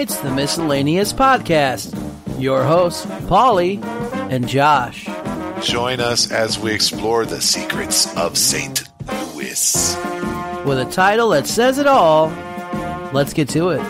It's the Miscellaneous Podcast. Your hosts, Paulie and Josh. Join us as we explore the secrets of St. Louis. With a title that says it all, let's get to it.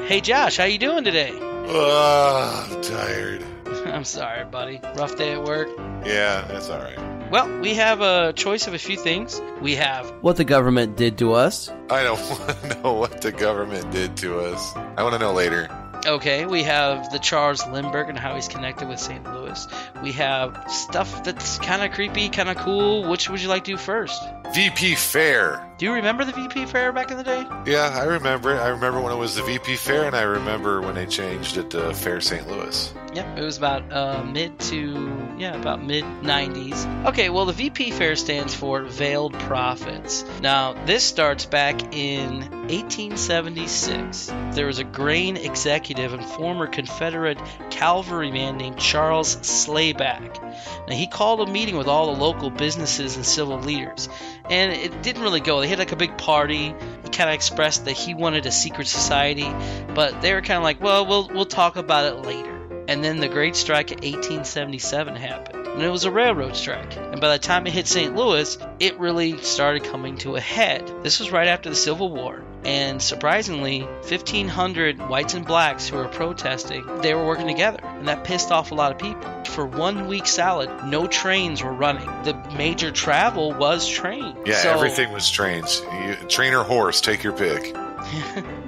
Hey Josh, how you doing today? I'm tired. I'm sorry, buddy. Rough day at work? Yeah, that's alright. Well, we have a choice of a few things. We have... What the government did to us. I don't want to know what the government did to us. I want to know later. Okay, we have the Charles Lindbergh and how he's connected with St. Louis. We have stuff that's kind of creepy, kind of cool. Which would you like to do first? VP Fair. Do you remember the VP Fair back in the day? Yeah, I remember. I remember when it was the VP Fair, and I remember when they changed it to Fair St. Louis. Yep, it was about mid-90s. Okay, well, the VP Fair stands for Veiled Prophets. Now, this starts back in 1876. There was a grain executive and former Confederate cavalryman named Charles Slayback. Now, he called a meeting with all the local businesses and civil leaders, and it didn't really go. They had like a big party. He kind of expressed that he wanted a secret society, but they were kind of like, well, we'll talk about it later. And then the Great Strike of 1877 happened. And it was a railroad strike. And by the time it hit St. Louis, it really started coming to a head. This was right after the Civil War. And surprisingly, 1,500 whites and blacks who were protesting, they were working together. And that pissed off a lot of people. For 1 week solid, no trains were running. The major travel was train. Yeah, everything was trains. Train or horse, take your pick.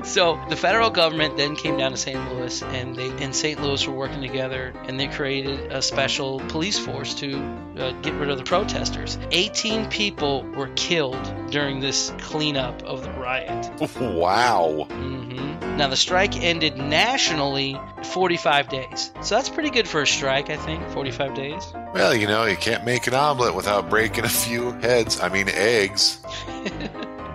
So the federal government then came down to St. Louis, and they in St. Louis were working together, and they created a special police force to get rid of the protesters. 18 people were killed during this cleanup of the riot. Wow. Mm-hmm. Now the strike ended nationally 45 days. So that's pretty good for a strike, I think, 45 days. Well, you can't make an omelet without breaking a few eggs.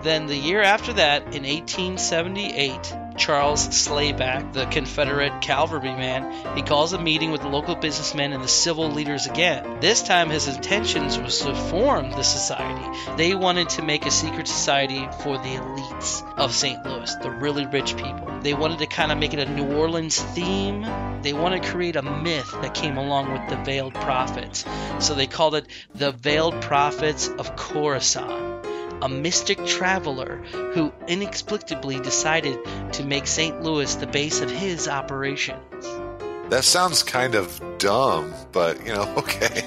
Then the year after that, in 1878, Charles Slayback, the Confederate cavalryman, he calls a meeting with the local businessmen and the civil leaders again. This time his intentions was to form the society. They wanted to make a secret society for the elites of St. Louis, the really rich people. They wanted to kind of make it a New Orleans theme. They wanted to create a myth that came along with the Veiled Prophets. So they called it the Veiled Prophets of Khorasan. A mystic traveler who inexplicably decided to make St. Louis the base of his operations. That sounds kind of dumb, but, okay.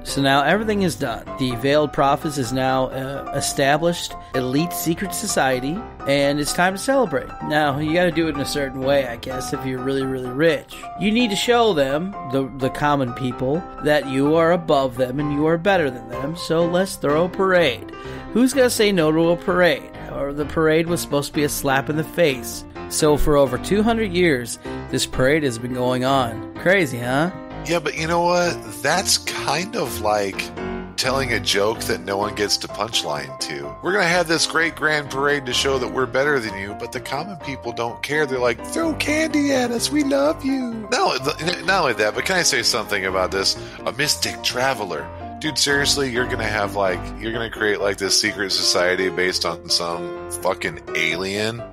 So now everything is done. The Veiled Prophets is now established elite secret society, and it's time to celebrate. Now, you gotta do it in a certain way, I guess, if you're really, really rich. You need to show them, the common people, that you are above them and you are better than them, so let's throw a parade. Who's gonna say no to a parade? Or the parade was supposed to be a slap in the face. So for over 200 years, this parade has been going on. Crazy, huh? Yeah, but you know what? That's kind of like telling a joke that no one gets to punchline to. We're going to have this great grand parade to show that we're better than you, but the common people don't care. They're like, throw candy at us. We love you. No, not only that, but can I say something about this? A mystic traveler. Dude, seriously, you're going to create like this secret society based on some fucking alien?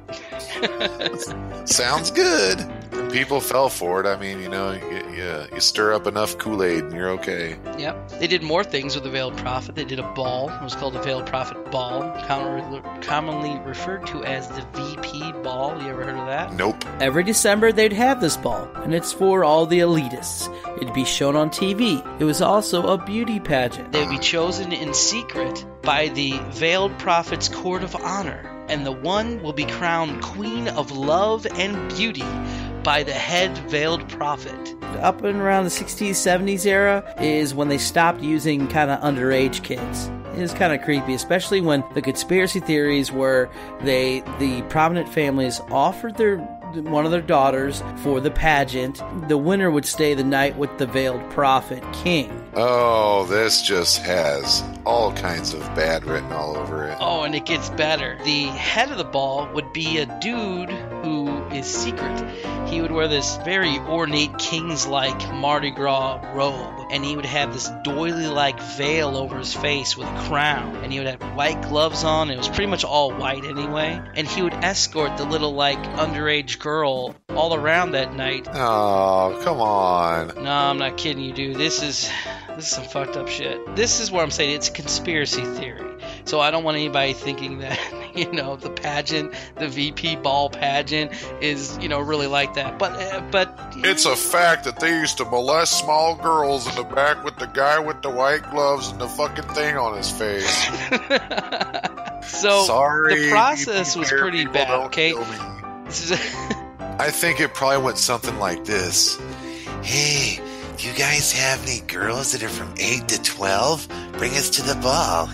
Sounds good. People fell for it. I mean, you stir up enough Kool-Aid and you're okay. Yep. They did more things with the Veiled Prophet. They did a ball. It was called the Veiled Prophet Ball, commonly referred to as the VP Ball. You ever heard of that? Nope. Every December they'd have this ball, and it's for all the elitists. It'd be shown on TV. It was also a beauty pageant. They would be chosen in secret by the Veiled Prophet's Court of Honor, and the one will be crowned Queen of Love and Beauty by the head Veiled Prophet. Up and around the 60s, 70s era is when they stopped using kind of underage kids. It was kind of creepy, especially when the conspiracy theories were the prominent families offered one of their daughters for the pageant. The winner would stay the night with the Veiled Prophet King. Oh, this just has all kinds of bad written all over it. Oh, and it gets better. The head of the ball would be a dude who is secret. He would wear this very ornate king's-like Mardi Gras robe, and he would have this doily-like veil over his face with a crown, and he would have white gloves on. It was pretty much all white anyway, and he would escort the little underage girl all around that night. Oh, come on. No, I'm not kidding you, dude. This is some fucked up shit. This is what I'm saying. It's a conspiracy theory. So I don't want anybody thinking that, the pageant, the VP ball pageant is, really like that. But it's a fact that they used to molest small girls in the back with the guy with the white gloves and the fucking thing on his face. So sorry, the process was pretty bad, okay? I think it probably went something like this. Hey, do you guys have any girls that are from 8 to 12? Bring us to the ball.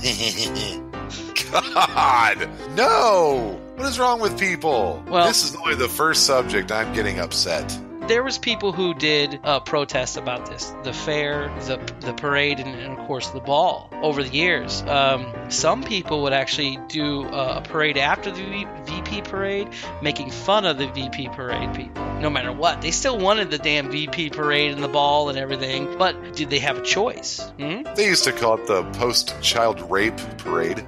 God, no! What is wrong with people? Well, this is only the first subject I'm getting upset. There was people who did protest about this. The fair, the parade, and of course the ball over the years. Some people would actually do a parade after the VP parade, making fun of the VP parade people. No matter what. They still wanted the damn VP parade and the ball and everything, but did they have a choice? They used to call it the post-child rape parade.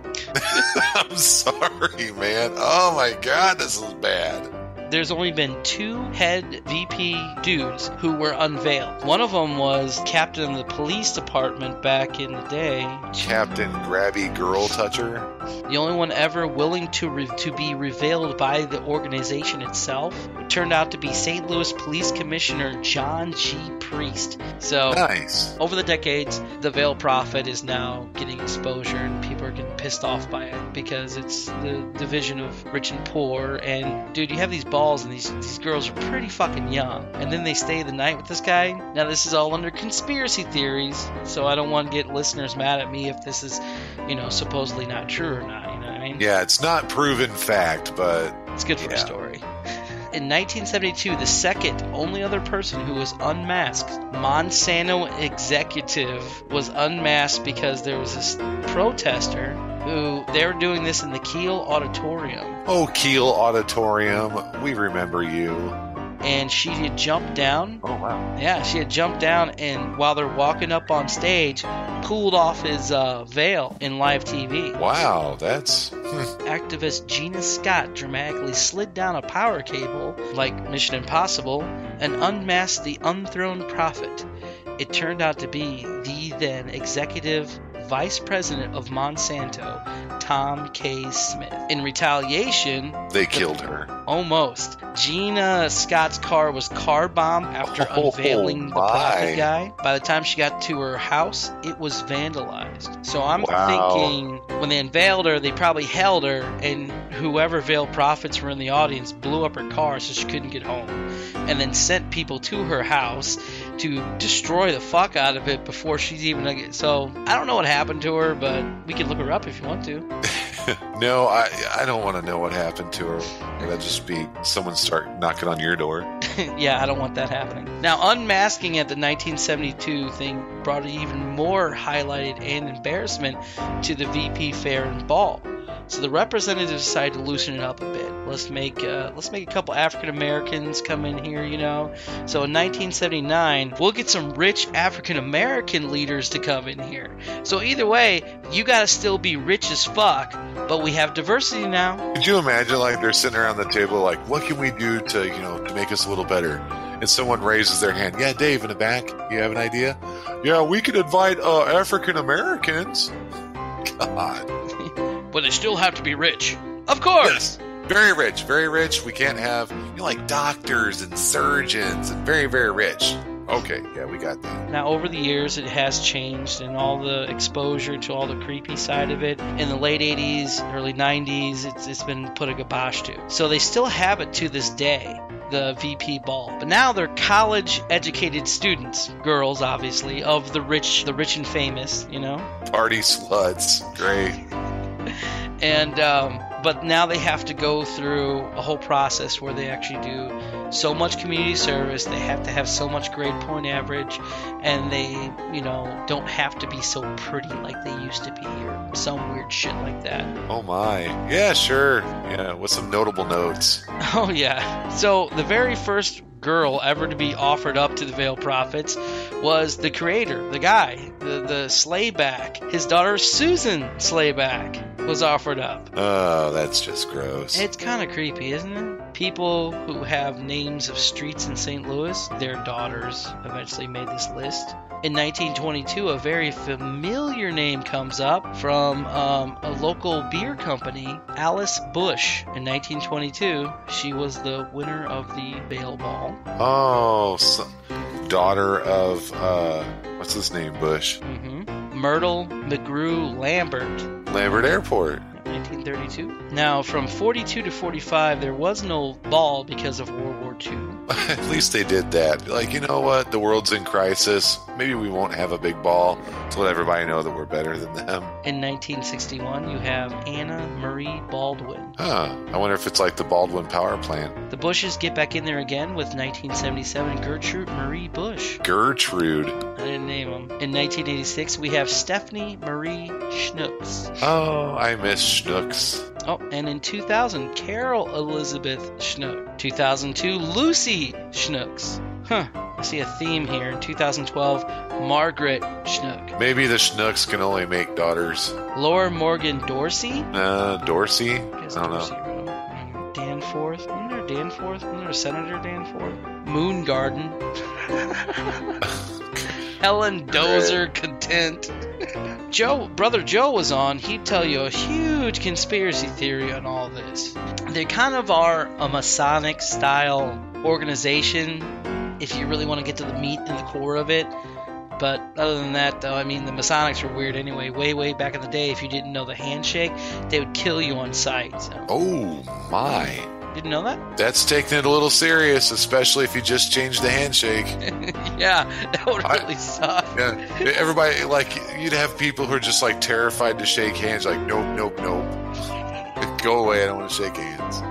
I'm sorry, man. Oh my God, this is bad. There's only been 2 head VP dudes who were unveiled. One of them was captain of the police department back in the day. Captain Grabby Girl Toucher. The only one ever willing to be revealed by the organization itself turned out to be St. Louis Police Commissioner John G. Priest. So, nice. Over the decades, the Veiled Prophet is now getting exposure, and people are getting pissed off by it because it's the division of rich and poor. And, dude, you have these balls, and these girls are pretty fucking young, and then they stay the night with this guy. Now, this is all under conspiracy theories, so I don't want to get listeners mad at me if this is, supposedly not true or not, you know what I mean? Yeah, it's not proven fact, but it's good for a story. In 1972, the second only other person who was unmasked, Monsanto executive, was unmasked because there was this protester who, they were doing this in the Kiel Auditorium. Oh, Kiel Auditorium, we remember you. And she had jumped down. Oh, wow. Yeah, she had jumped down, and while they're walking up on stage, pulled off his veil in live TV. Wow, that's... Activist Gina Scott dramatically slid down a power cable, like Mission Impossible, and unmasked the unthroned prophet. It turned out to be the then executive vice president of Monsanto, Tom K. Smith. In retaliation... They killed her. Almost. Gina Scott's car was car bombed after unveiling the prophet guy. By the time she got to her house, it was vandalized. So I'm thinking when they unveiled her, they probably held her, and whoever veiled prophets were in the audience blew up her car so she couldn't get home, and then sent people to her house to destroy the fuck out of it before she's even... So I don't know what happened to her, but we can look her up if you want to. No, I don't want to know what happened to her. That'd just be someone start knocking on your door. Yeah, I don't want that happening. Now, unmasking at the 1972 thing brought even more highlighted and embarrassment to the VP Fair and Ball. So the representatives decided to loosen it up a bit. Let's make a couple African Americans come in here, So in 1979, we'll get some rich African American leaders to come in here. So either way, you gotta still be rich as fuck, but we have diversity now. Could you imagine, they're sitting around the table, what can we do to make us a little better? And someone raises their hand. Yeah, Dave in the back. You have an idea? Yeah, we could invite African Americans. God. But they still have to be rich. Of course. Yes. Very rich. Very rich. We can't have, doctors and surgeons and very, very rich. Okay, yeah, we got that. Now, over the years, it has changed, and all the exposure to all the creepy side of it. In the late 80s, early 90s, it's been put a kibosh to. So they still have it to this day, the VP ball. But now they're college-educated students, girls, obviously, of the rich and famous, Party sluts. Great. And But now they have to go through a whole process where they actually do so much community service. They have to have so much grade point average, and they, don't have to be so pretty like they used to be, or some weird shit like that. Oh my. Yeah, sure. Yeah, with some notable notes. Oh yeah. So the very first girl ever to be offered up to the Veiled Prophets was the creator, the guy, the Slayback. His daughter Susan Slayback was offered up. Oh, that's just gross. It's kind of creepy, isn't it? People who have names of streets in St. Louis, their daughters eventually made this list. In 1922, a very familiar name comes up from a local beer company, Alice Bush. In 1922, she was the winner of the Veil Ball. Oh, daughter of, what's his name, Bush? Myrtle McGrew Lambert. Lambert Airport. 1932. Now, from 42 to 45, there was no ball because of World War II. At least they did that. Like, you know what? The world's in crisis. Maybe we won't have a big ball to let everybody know that we're better than them. In 1961, you have Anna Marie Baldwin. Huh. I wonder if it's like the Baldwin power plant. The Bushes get back in there again with 1977 Gertrude Marie Bush. Gertrude. I didn't name them. In 1986, we have Stephanie Marie Schnooks. Oh, I miss Schnooks. Oh, and in 2000, Carol Elizabeth Schnook. 2002, Lucy Schnooks. Huh. I see a theme here. In 2012, Margaret Schnook. Maybe the Schnooks can only make daughters. Laura Morgan Dorsey? Dorsey? I don't know. Danforth? Isn't there Danforth? Isn't there a Senator Danforth? Moon Garden. Helen Dozer Content. Brother Joe was on. He'd tell you a huge conspiracy theory on all this. They kind of are a Masonic style organization, if you really want to get to the meat and the core of it. But other than that, though, I mean, the Masonics were weird anyway. Way back in the day, if you didn't know the handshake, they would kill you on sight. So. Oh, my. Didn't know that? That's taking it a little serious, especially if you just change the handshake. Yeah, that would really suck. Yeah, everybody, like, you'd have people who are just, like, terrified to shake hands, like, nope. Go away, I don't want to shake hands.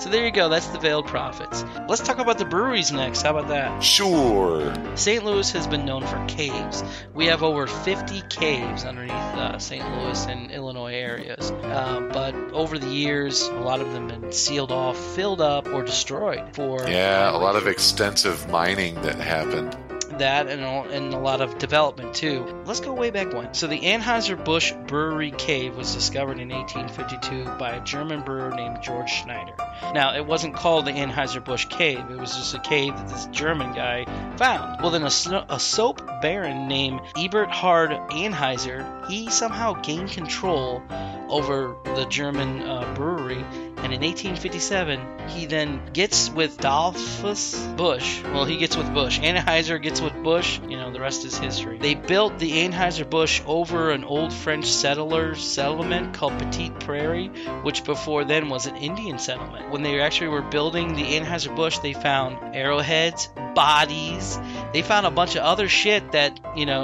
So there you go, that's the Veiled Prophets. Let's talk about the breweries next, how about that? Sure. St. Louis has been known for caves. We have over 50 caves underneath St. Louis and Illinois areas. But over the years, a lot of them have been sealed off, filled up, or destroyed. Yeah, a lot of extensive mining that happened. That and a lot of development too. Let's go way back when. So the Anheuser-Busch Brewery Cave was discovered in 1852 by a German brewer named George Schneider. Now, it wasn't called the Anheuser-Busch Cave. It was just a cave that this German guy found. Well, then a soap baron named Eberhard Anheuser, he somehow gained control over the German brewery. And in 1857, he then gets with Dolphus Busch. Well, he gets with Busch. Anheuser gets with Busch. The rest is history. They built the Anheuser-Busch over an old French settlement called Petite Prairie, which before then was an Indian settlement. When they actually were building the Anheuser-Busch, they found arrowheads, bodies. They found a bunch of other shit that,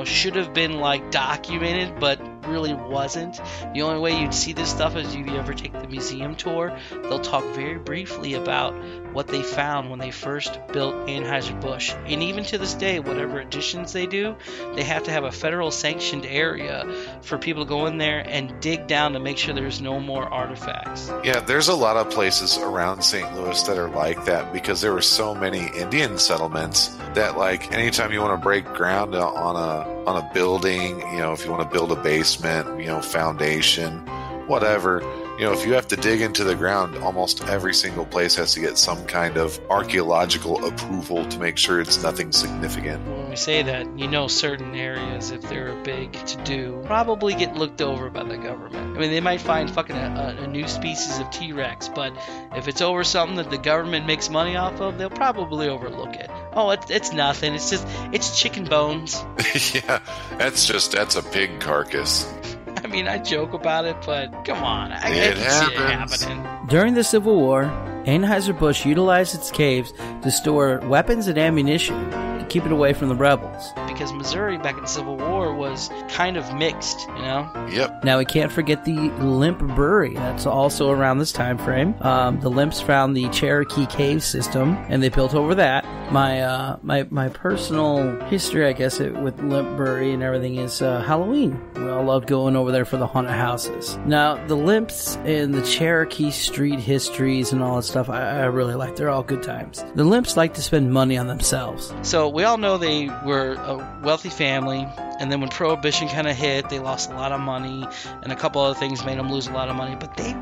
should have been, documented, but really wasn't. The only way you'd see this stuff is if you ever take the museum tour. They'll talk very briefly about what they found when they first built Anheuser-Busch. And even to this day, whatever additions they do, they have to have a federal sanctioned area for people to go in there and dig down to make sure there's no more artifacts. Yeah, there's a lot of places around St. Louis that are like that because there were so many Indian settlements that, anytime you want to break ground on a building, if you want to build a basement, foundation, whatever, if you have to dig into the ground, almost every single place has to get some kind of archaeological approval to make sure it's nothing significant. When we say that, certain areas, if they're big to do, probably get looked over by the government. I mean, they might find fucking a new species of T-Rex, but if it's over something that the government makes money off of, they'll probably overlook it. Oh, it's nothing. It's chicken bones. Yeah, that's a pig carcass. I mean, I joke about it, but come on. I can see it happening. During the Civil War, Anheuser-Busch utilized its caves to store weapons and ammunition to keep it away from the rebels. because Missouri back in the Civil War was kind of mixed, you know? Yep. Now we can't forget the Limp Brewery. That's also around this time frame. The Limps found the Cherokee Cave system, and they built over that. My personal history, I guess, with Limp Brewery and everything is Halloween. We all loved going over there for the haunted houses. Now, the Limps and the Cherokee Street histories and all that stuff, I really like. They're all good times. The Limps like to spend money on themselves. So we all know they were a wealthy family, and then when Prohibition kind of hit, they lost a lot of money, and a couple other things made them lose a lot of money, but they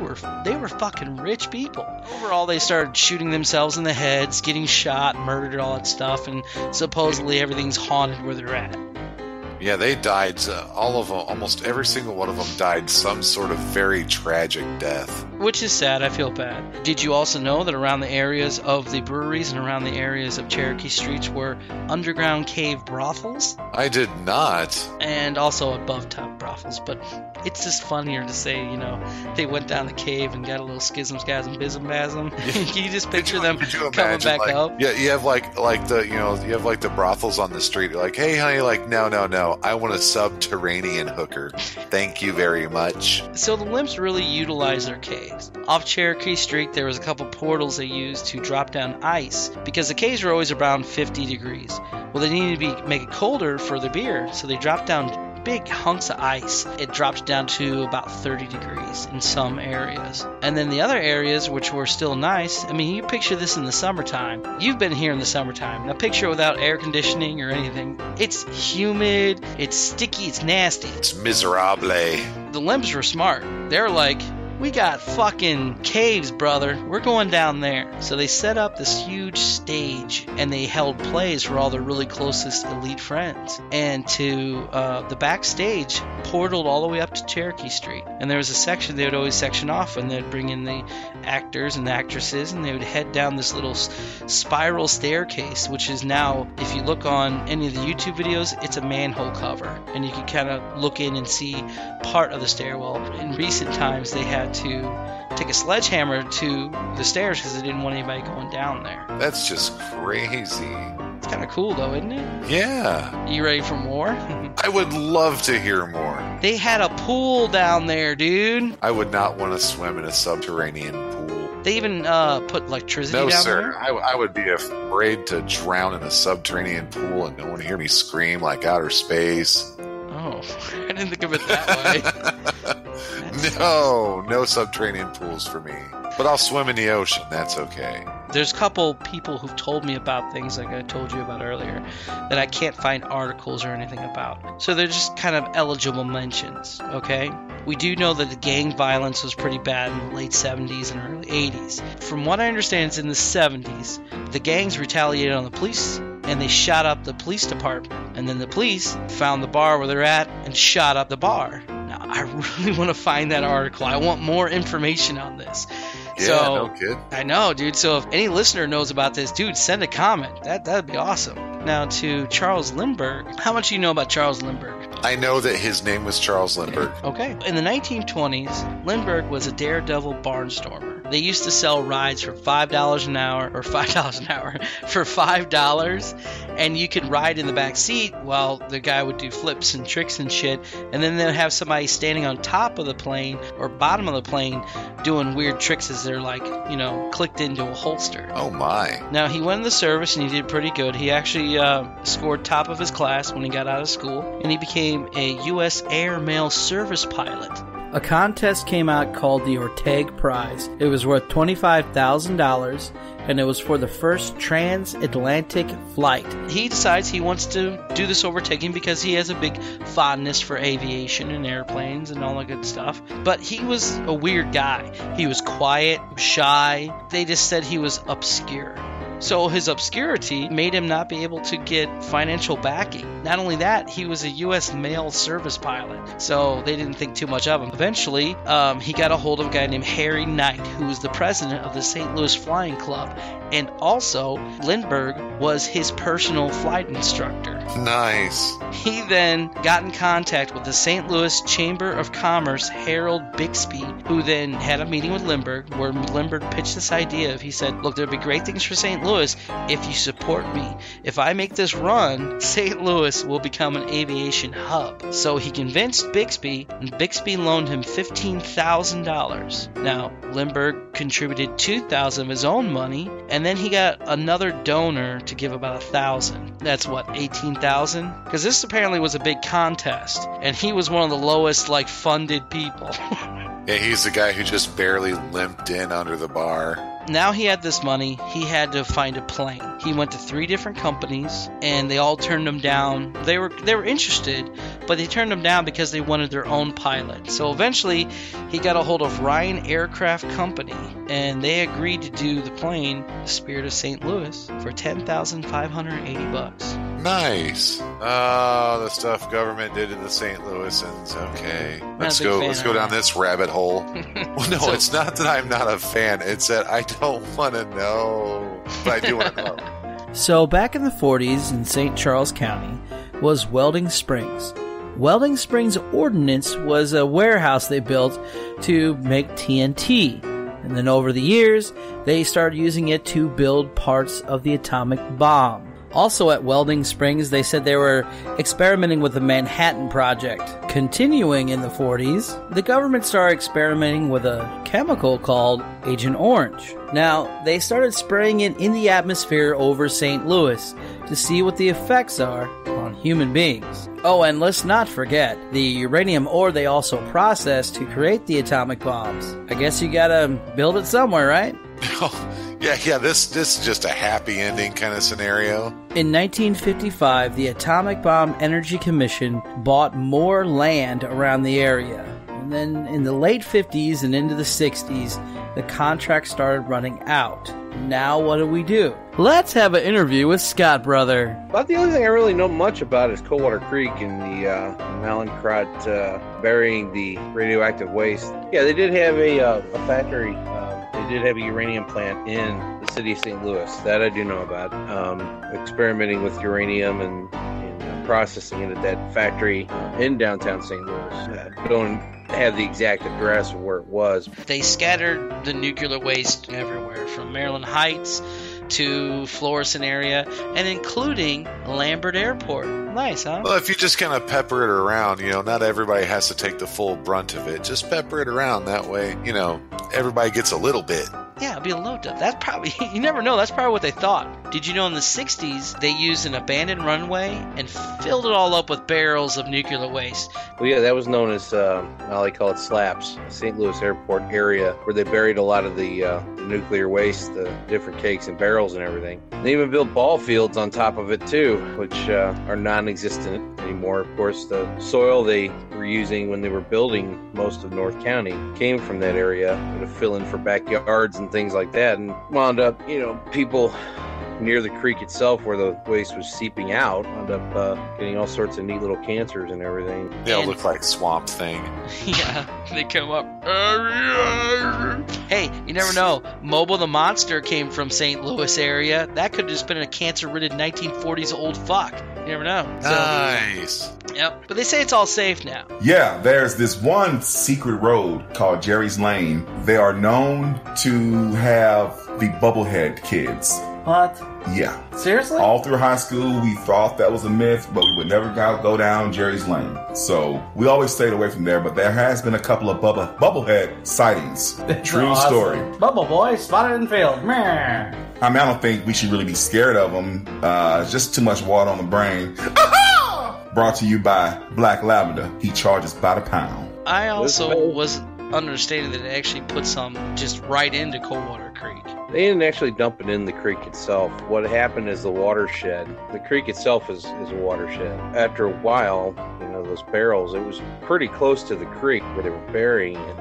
were fucking rich people. Overall, they started shooting themselves in the heads, getting shot, murdered, all that stuff, and supposedly everything's haunted where they're at. Yeah, they died. All of them, almost every single one of them died some sort of very tragic death. Which is sad. I feel bad. Did you also know that around the areas of the breweries and around the areas of Cherokee Streets were underground cave brothels? I did not. And also above top brothels, but it's just funnier to say, you know, they went down the cave and got a little schism, bism. Can you just picture them coming back up? Yeah, you have like the brothels on the street. You're like, hey, honey, like, no. I want a subterranean hooker. Thank you very much. So the Limps really utilized their caves. Off Cherokee Street, there was a couple portals they used to drop down ice because the caves were always around 50 degrees. Well, they needed to make it colder for the beer, so they dropped down big hunks of ice. It dropped down to about 30 degrees in some areas. And then the other areas, which were still nice, I mean, you picture this in the summertime. You've been here in the summertime. Now picture it without air conditioning or anything. It's humid, it's sticky, it's nasty. It's miserable. The Limps were smart. They're like, we got fucking caves, brother. We're going down there. So they set up this huge stage, and they held plays for all their really closest elite friends. And to the backstage portaled all the way up to Cherokee Street. And there was a section they would always section off, and they'd bring in the actors and the actresses, and they would head down this little spiral staircase, which is now, if you look on any of the YouTube videos, it's a manhole cover. And you can kind of look in and see part of the stairwell. In recent times, they had to take a sledgehammer to the stairs because they didn't want anybody going down there. That's just crazy. It's kind of cool, though, isn't it? Yeah. You ready for more? I would love to hear more. They had a pool down there, dude. I would not want to swim in a subterranean pool. They even put electricity down there? No, sir. I would be afraid to drown in a subterranean pool and no one hear me scream like outer space. Oh, I didn't think of it that way. No subterranean pools for me. But I'll swim in the ocean. That's okay. There's a couple people who've told me about things like I told you about earlier that I can't find articles or anything about. So they're just kind of eligible mentions, okay? We do know that the gang violence was pretty bad in the late 70s and early 80s. From what I understand, it's in the 70s. The gangs retaliated on the police, and they shot up the police department. And then the police found the bar where they're at and shot up the bar. Now, I really want to find that article. I want more information on this. Yeah, so, no kid. I know, dude. So if any listener knows about this, dude, send a comment. That'd be awesome. Now to Charles Lindbergh. How much do you know about Charles Lindbergh? I know that his name was Charles Lindbergh. Okay. In the 1920s, Lindbergh was a daredevil barnstormer. They used to sell rides for $5 an hour, or $5 an hour, for $5, and you could ride in the back seat while the guy would do flips and tricks and shit, and then they'd have somebody standing on top of the plane or bottom of the plane doing weird tricks as they're like, you know, clicked into a holster. Oh my. Now, he went in the service and he did pretty good. He actually scored top of his class when he got out of school, and he became a U.S. Air Mail Service pilot. A contest came out called the Orteig Prize. It was worth $25,000, and it was for the first transatlantic flight. He decides he wants to do this overtaking because he has a big fondness for aviation and airplanes and all that good stuff. But he was a weird guy. He was quiet, shy. They just said he was obscure. So his obscurity made him not be able to get financial backing. Not only that, he was a U.S. mail service pilot, so they didn't think too much of him. Eventually, he got a hold of a guy named Harry Knight, who was the president of the St. Louis Flying Club, and also Lindbergh was his personal flight instructor. Nice. He then got in contact with the St. Louis Chamber of Commerce Harold Bixby, who then had a meeting with Lindbergh, where Lindbergh pitched this idea of, he said, look, there'd be great things for St. Louis if you support me. If I make this run, St. Louis will become an aviation hub. So he convinced Bixby, and Bixby loaned him $15,000. Now, Lindbergh contributed $2,000 of his own money, and then he got another donor to give about $1,000. That's what, $18,000? Because this apparently was a big contest, and he was one of the lowest, funded people. Yeah, he's the guy who just barely limped in under the bar. Now he had this money, he had to find a plane. He went to 3 different companies, and they all turned him down. They were interested, but they turned him down because they wanted their own pilot. So eventually, he got a hold of Ryan Aircraft Company, and they agreed to do the plane, the Spirit of St. Louis, for $10,580. Nice. Oh, the stuff government did to the St. Louisans. Okay. Let's go down this rabbit hole. Well, no, it's not that I'm not a fan. It's that I don't want to know. But I do want to know. So back in the 40s in St. Charles County was Welding Springs. Welding Springs Ordnance was a warehouse they built to make TNT. And then over the years, they started using it to build parts of the atomic bomb. Also at Welding Springs, they said they were experimenting with the Manhattan Project. Continuing in the 40s, the government started experimenting with a chemical called Agent Orange. Now, they started spraying it in the atmosphere over St. Louis to see what the effects are on human beings. Oh, and let's not forget the uranium ore they also processed to create the atomic bombs. I guess you gotta build it somewhere, right? Yeah, this is just a happy ending kind of scenario. In 1955, the Atomic Bomb Energy Commission bought more land around the area. And then in the late 50s and into the 60s, the contract started running out. Now what do? Let's have an interview with Scott Brother. About the only thing I really know much about is Coldwater Creek and the Mallinckrodt burying the radioactive waste. Yeah, they did have a factory. They did have a uranium plant in the city of St. Louis. That I do know about. Experimenting with uranium and processing it at that factory in downtown St. Louis. Don't have the exact address of where it was. They scattered the nuclear waste everywhere, from Maryland Heights to Florissant area, and including Lambert Airport. Nice, huh? Well, if you just kind of pepper it around, not everybody has to take the full brunt of it. Just pepper it around. That way, everybody gets a little bit. Yeah, it'd be a load up. That's probably, you never know, that's probably what they thought. Did you know in the 60s, they used an abandoned runway and filled it all up with barrels of nuclear waste? Well, yeah, that was known as, they call it SLAPS, St. Louis Airport area, where they buried a lot of the nuclear waste, the different cakes and barrels and everything. They even built ball fields on top of it, too, which are non-existent anymore. Of course, the soil they were using when they were building most of North County came from that area to fill in for backyards and things like that, and wound up, people near the creek itself where the waste was seeping out wound up getting all sorts of neat little cancers and everything. They all look like Swamp Thing. Yeah, they come up. Hey, you never know. Mobile the Monster came from St. Louis area. That could have just been a cancer-ridden 1940s old fuck. You never know. Nice. Yep, but they say it's all safe now. Yeah, there's this one secret road called Jerry's Lane. They are known to have the Bubblehead kids. What? Yeah. Seriously? All through high school, we thought that was a myth, but we would never go down Jerry's Lane. So we always stayed away from there, but there has been a couple of Bubblehead sightings. True awesome story. Bubble boy spotted in field. Meh. I mean, I don't think we should really be scared of them. Just too much water on the brain. Brought to you by Black Lavender. He charges by the pound. I also was understanding that it actually put some just right into Coldwater Creek. They didn't actually dump it in the creek itself. What happened is the watershed. The creek itself is a watershed. After a while, those barrels, it was pretty close to the creek where they were burying it.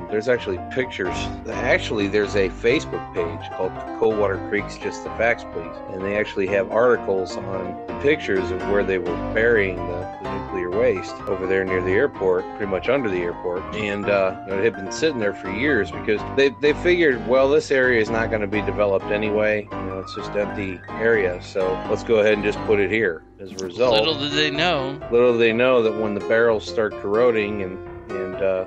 There's actually pictures. Actually, there's a Facebook page called Coldwater Creek's Just the Facts, Please. And they actually have articles on pictures of where they were burying the nuclear waste over there near the airport, pretty much under the airport. And it had been sitting there for years because they figured, well, this area is not going to be developed anyway. It's just empty area. So let's go ahead and just put it here. As a result, Little did they know that when the barrels start corroding and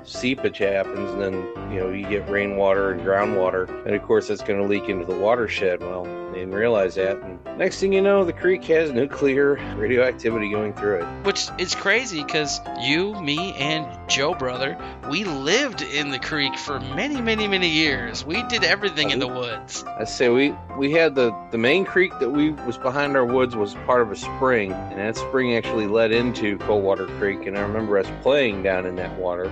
seepage happens, and then you get rainwater and groundwater, and of course that's going to leak into the watershed. Well, they didn't realize that, and next thing you know, the creek has nuclear radioactivity going through it. Which is crazy because you, me, and Joe brother, we lived in the creek for many, many, many years. We did everything in the woods. I say we had the main creek that was behind our woods was part of a spring, and that spring actually led into Coldwater Creek. And I remember us playing down in that water,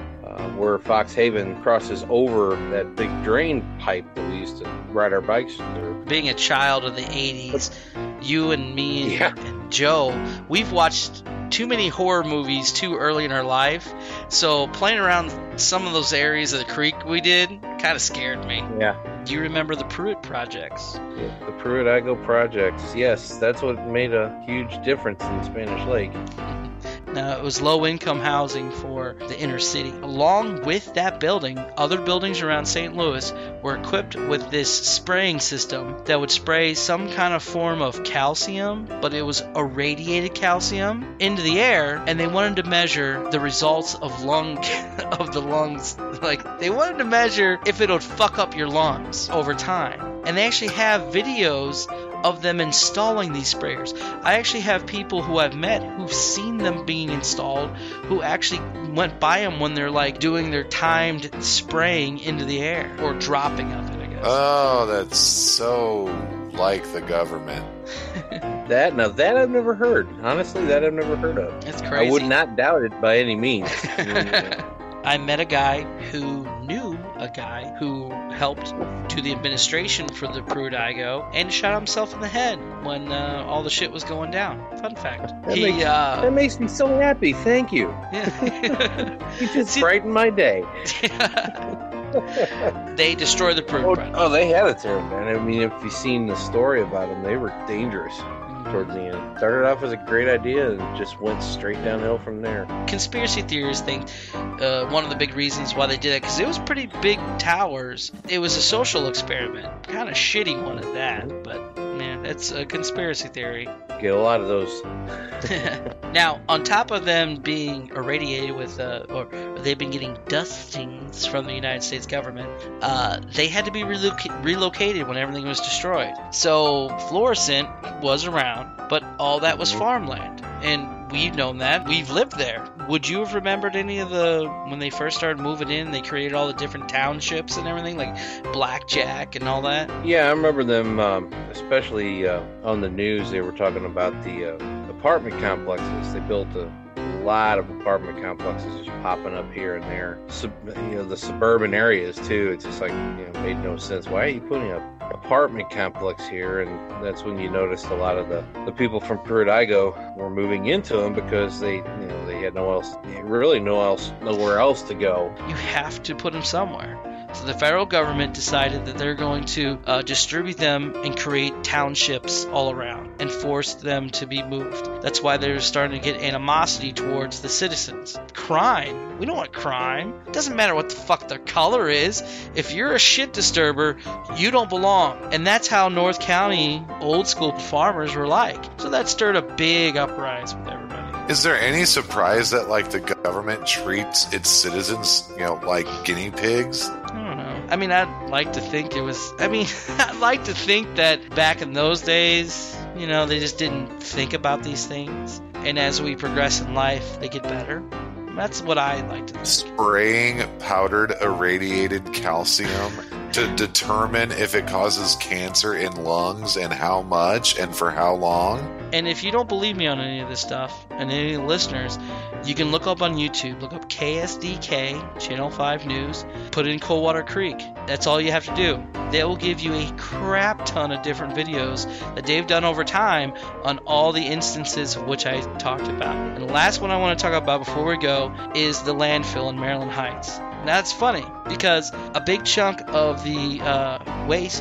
where Fox Haven crosses over that big drain pipe that we used to ride our bikes through. Being a child of the 80s, you and me and Joe, we've watched too many horror movies too early in our life, so playing around some of those areas of the creek we did kind of scared me. Yeah. Do you remember the Pruitt projects? Yeah, the Pruitt-Igoe projects. Yes, that's what made a huge difference in Spanish Lake. Now, it was low-income housing for the inner city. Along with that building, other buildings around St. Louis were equipped with this spraying system that would spray some kind of form of calcium, but it was irradiated calcium, into the air, and they wanted to measure the results of the lungs. Like, they wanted to measure if it would fuck up your lungs over time. And they actually have videos of them installing these sprayers. I actually have people who I've met who've seen them being installed, who actually went by them when they're like doing their timed spraying into the air, or dropping of it, I guess. Oh, that's so like the government. That I've never heard. Honestly, that I've never heard of. It's crazy. I would not doubt it by any means. I met a guy who knew a guy who helped to the administration for the Pruitt-Igoe and shot himself in the head when all the shit was going down. Fun fact. That makes me so happy. Thank you. Yeah. You just brightened my day. They destroyed the Pruitt project. Oh, they had it there, man. I mean, if you've seen the story about them, they were dangerous towards the end. Started off as a great idea and just went straight downhill from there. Conspiracy theorists think one of the big reasons why they did it, because it was pretty big towers. It was a social experiment. Kind of shitty one at that, but man, that's a conspiracy theory. Get a lot of those. Now, on top of them being irradiated with, or they've been getting dustings from the United States government, they had to be relocated when everything was destroyed. So Florissant was around, but all that was farmland. And we've known that. We've lived there. Would you have remembered any of when they first started moving in, they created all the different townships and everything, like Blackjack and all that? Yeah, I remember them, especially on the news, they were talking about the apartment complexes. They built a lot of apartment complexes just popping up here and there. The suburban areas, too. It's just like, made no sense. Why are you putting an apartment complex here? And that's when you noticed a lot of the people from Pruitt-Igoe were moving into them because they had nowhere else to go. You have to put them somewhere. So the federal government decided that they're going to distribute them and create townships all around and force them to be moved. That's why they're starting to get animosity towards the citizens. Crime. We don't want crime. It doesn't matter what the fuck their color is. If you're a shit disturber, you don't belong. And that's how North County old school farmers were like. So that stirred a big uprising with everybody. Is there any surprise that the government treats its citizens, like guinea pigs? I don't know. I mean, I'd like to think I'd like to think that back in those days, they just didn't think about these things. And as we progress in life, they get better. That's what I like to think. Spraying powdered irradiated calcium to determine if it causes cancer in lungs and how much and for how long. And if you don't believe me on any of this stuff, and any of the listeners, you can look up on YouTube, look up KSDK, Channel 5 News, put in Coldwater Creek. That's all you have to do. They will give you a crap ton of different videos that they've done over time on all the instances of which I talked about. And the last one I want to talk about before we go is the landfill in Maryland Heights. Now, it's funny because a big chunk of the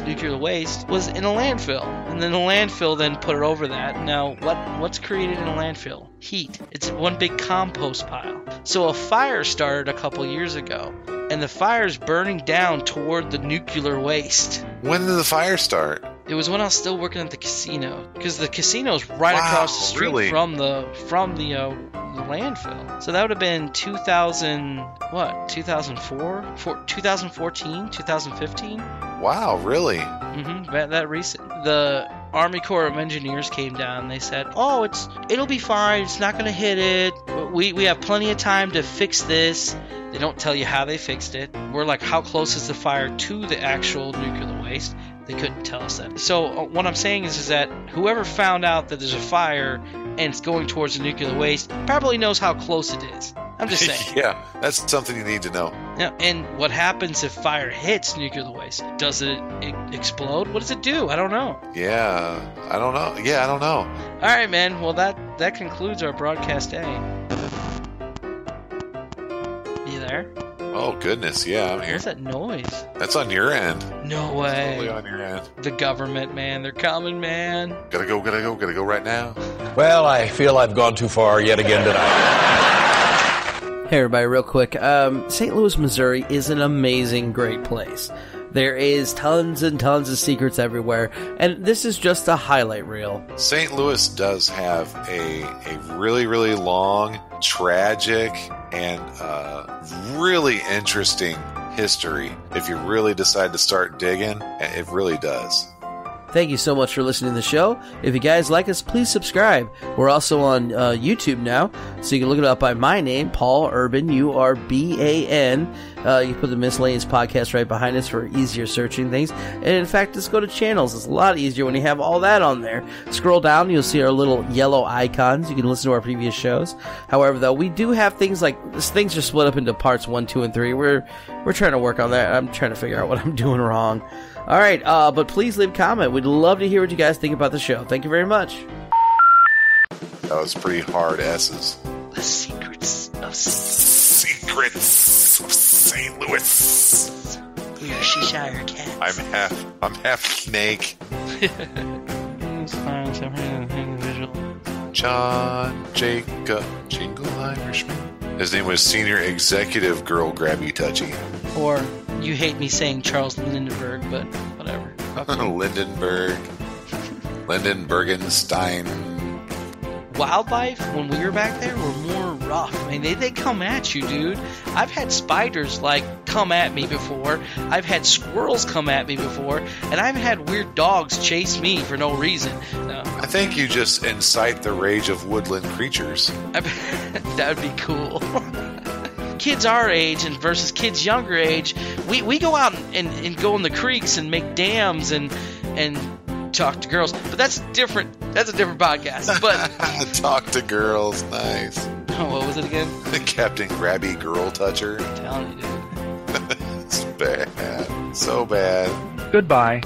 nuclear waste, was in a landfill. And then the landfill then put it over that. Now, what's created in a landfill? Heat. It's one big compost pile. So a fire started a couple years ago, and the fire's burning down toward the nuclear waste. When did the fire start? It was when I was still working at the casino, because the casino's right across the street from the landfill. So that would have been 2004? 2014? 2015? Wow, really? Mm-hmm. That recent. The Army Corps of Engineers came down and they said, "Oh, it'll be fine. It's not going to hit it. We have plenty of time to fix this." They don't tell you how they fixed it. We're like, how close is the fire to the actual nuclear waste? They couldn't tell us that. So what I'm saying is that whoever found out that there's a fire and it's going towards the nuclear waste probably knows how close it is. I'm just saying. Yeah, that's something you need to know. Yeah, and what happens if fire hits nuclear waste? Does it explode? What does it do? I don't know. Yeah, I don't know. All right, man. Well, that concludes our broadcast day. You there? Oh, goodness. Yeah, I'm here. What's that noise? That's on your end. No way. Totally on your end. The government, man. They're coming, man. Gotta go right now. Well, I feel I've gone too far yet again tonight. Hey everybody, real quick. St. Louis, Missouri is an amazing, great place. There is tons and tons of secrets everywhere, and this is just a highlight reel. St. Louis does have a really, really long, tragic, and really interesting history. If you really decide to start digging, it really does. Thank you so much for listening to the show. If you guys like us, please subscribe. We're also on YouTube now, so you can look it up by my name, Paul Urban, Urban. You put the Miscellaneous Podcast right behind us for easier searching things. And in fact, just go to channels. It's a lot easier when you have all that on there. Scroll down, you'll see our little yellow icons. You can listen to our previous shows. However, though, we do have things like, things are split up into parts 1, 2, and 3. We're trying to work on that. I'm trying to figure out what I'm doing wrong. All right, but please leave a comment. We'd love to hear what you guys think about the show. Thank you very much. That was pretty hard S's. The secrets of St. Louis. We are Cheshire cats. I'm half snake. John Jacob Jingle Irishman. His name was Senior Executive Girl Grabby Touchy. Or you hate me saying Charles Lindenberg, but whatever. Lindenbergenstein. Wildlife, when we were back there, were more rough. I mean, they come at you, dude. I've had spiders, come at me before. I've had squirrels come at me before. And I've had weird dogs chase me for no reason. No. I think you just incite the rage of woodland creatures. That would be cool. Kids our age and versus kids younger age, we go out and go in the creeks and make dams and talk to girls, but that's different. That's a different podcast. But talk to girls, nice. Oh, what was it again? Captain Grabby Girl Toucher. I'm telling you, dude. It's bad, so bad. Goodbye.